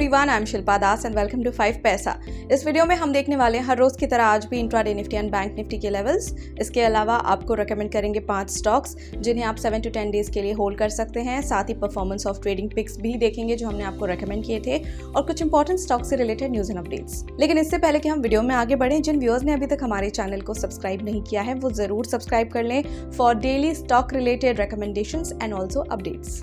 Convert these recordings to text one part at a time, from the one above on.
Everyone, I am Shilpa Das and welcome to 5 Paisa. इस video में हम देखने वाले हैं हर रोज की तरह आज भी intraday Nifty and bank Nifty के लेवल्स। इसके अलावा आपको रेकमेंड करेंगे 5 स्टॉक्स जिन्हें आप 7 to 10 डेज के लिए होल्ड कर सकते हैं। साथ ही परफॉर्मेंस ऑफ ट्रेडिंग पिक्स भी देखेंगे जो हमने आपको रेकमेंड किए थे और कुछ इंपॉर्टेंट स्टॉक से रिलेटेड न्यूज एंड अपडेट्स। लेकिन इससे पहले कि हम वीडियो में आगे बढ़ें, जिन व्यूअर्स ने अभी तक हमारे चैनल को सब्सक्राइब नहीं किया है वो जरूर सब्सक्राइब कर लें for daily stock related recommendations and also updates.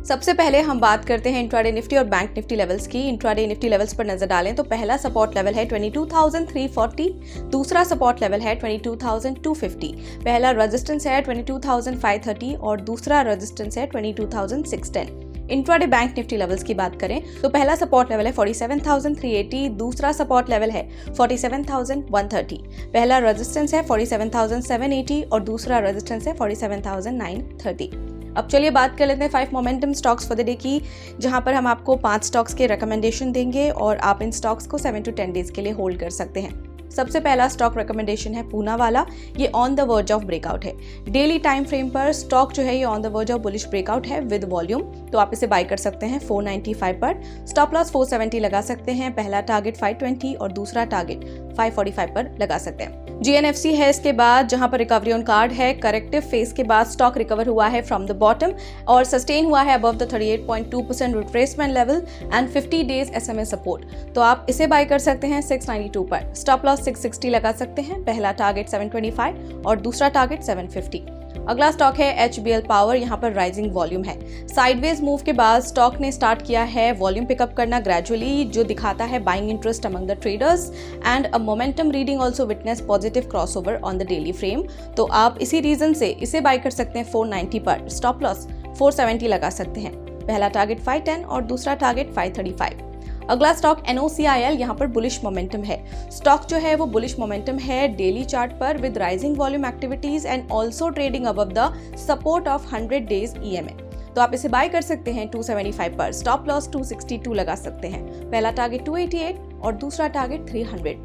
सबसे पहले हम बात करते हैं इंट्राडे निफ्टी और बैंक निफ्टी लेवल्स की। इंट्राडे निफ्टी लेवल्स पर नजर डालें तो पहला सपोर्ट लेवल है 22,340, दूसरा सपोर्ट लेवल है 22,250, पहला रेजिस्टेंस है 22,530 और दूसरा रेजिस्टेंस है 22,610। इंट्राडे बैंक निफ्टी लेवल्स की बात करें तो पहला सपोर्ट लेवल है 47,380, दूसरा सपोर्ट लेवल है 47,130, पहला रेजिस्टेंस है 47,780 और दूसरा रेजिस्टेंस है 47,930। अब चलिए बात कर लेते हैं 5 momentum stocks for the day की, जहां पर हम आपको 5 स्टॉक्स के रिकमेंडेशन देंगे और आप इन स्टॉक्स को 7 to 10 डेज के लिए होल्ड कर सकते हैं। सबसे पहला स्टॉक रिकमेंडेशन है पूना वाला। ये on the verge of breakout है। डेली टाइम फ्रेम पर स्टॉक जो है ये on the verge of bullish breakout है विद वॉल्यूम, तो आप इसे बाय कर सकते हैं 495 पर। स्टॉप लॉस 470 लगा सकते हैं। पहला टारगेट 520 और दूसरा टारगेट 545 पर लगा सकते हैं। GNFC है इसके बाद, जहां पर रिकवरी ऑन कार्ड है। करेक्टिव फेज के बाद स्टॉक रिकवर हुआ है फ्रॉम द बॉटम और सस्टेन हुआ है above the 38.2% retracement level and 50 days SMA support, तो आप इसे बाय कर सकते हैं 692 पर। स्टॉप लॉस 660 लगा सकते हैं। पहला टारगेट 725 और दूसरा टारगेट 750। अगला स्टॉक है HBL पावर। यहाँ पर राइजिंग वॉल्यूम है। साइडवेज मूव के बाद स्टॉक ने स्टार्ट किया है वॉल्यूम पिकअप करना ग्रेजुअली, जो दिखाता है buying interest among the traders and a momentum reading also witness positive crossover on the daily frame, तो आप इसी रीजन से इसे बाय कर सकते हैं 490 पर। स्टॉप लॉस 470 लगा सकते हैं। पहला टारगेट 510 और दूसरा टारगेट 535। अगला स्टॉक NOCIL, यहाँ पर बुलिश मोमेंटम है। स्टॉक जो है वो बुलिश मोमेंटम है डेली चार्ट पर with rising volume activities and also trading above the support of 100 days EMA, तो आप इसे बाय कर सकते हैं 275 पर। स्टॉप लॉस 262 लगा सकते हैं। पहला टारगेट 288 और दूसरा टारगेट 300।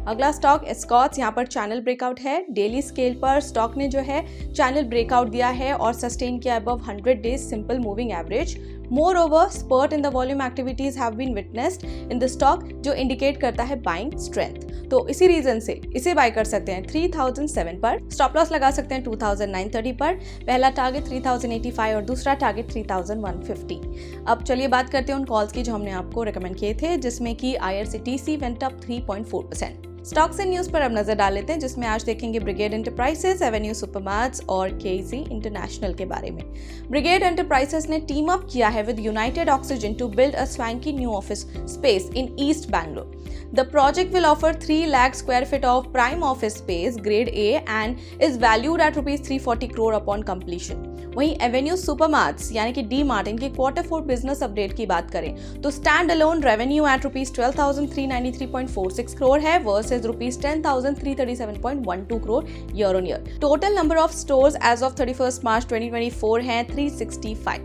अगला स्टॉक एस्कॉर्ट्स, यहाँ पर चैनल ब्रेकआउट है। डेली स्केल पर स्टॉक ने जो है चैनल ब्रेकआउट दिया है और सस्टेन किया above 100 days simple moving average. Moreover, spurt in the volume activities have been witnessed in the stock, जो इंडिकेट करता है बाइंग स्ट्रेंथ, तो इसी रीजन से इसे बाय कर सकते हैं 3007 पर। स्टॉप लॉस लगा सकते हैं 2930 पर। पहला टारगेट 3085 और दूसरा टारगेट 3150। अब चलिए बात करते हैं उन कॉल्स की जो हमने आपको रिकमेंड किए थे, जिसमें कि IRCTC went up 3.4%। Stocks and news पर अब नजर डाल लेते हैं, जिसमें आज देखेंगे ब्रिगेड एंटरप्राइजेस, एवेन्यू सुपरमार्ट्स और KEC इंटरनेशनल के बारे में। ब्रिगेड एंटरप्राइजेस ने टीम अप किया है with United Oxygen to build a swanky new office space in East Bangalore. The project will offer 3 lakh square feet of prime office space, grade A, and is valued at rupees 340 crore upon completion. वहीं Avenue Supermarts यानी कि D-Mart, इनके Q4 business update की बात करें तो stand alone revenue at rupees 12,393.46 crore है versus rupees 10,337.12 crore year on year. Total number of stores as of 31 March 2024 हैं 365।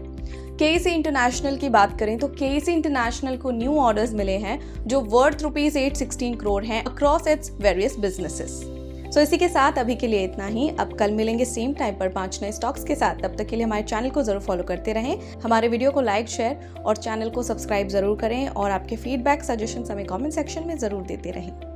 KEC इंटरनेशनल की बात करें तो KEC इंटरनेशनल को न्यू ऑर्डर्स मिले हैं जो वर्थ रुपीज 816 करोड़ हैं अक्रॉस इट्स वेरियस बिजनेसेस। सो इसी के साथ अभी के लिए इतना ही। अब कल मिलेंगे सेम टाइम पर 5 नए स्टॉक्स के साथ। तब तक के लिए हमारे चैनल को जरूर फॉलो करते रहें। हमारे वीडियो को लाइक, शेयर और चैनल को सब्सक्राइब जरूर करें और आपके फीडबैक सजेशंस हमें कमेंट सेक्शन में जरूर देते रहें।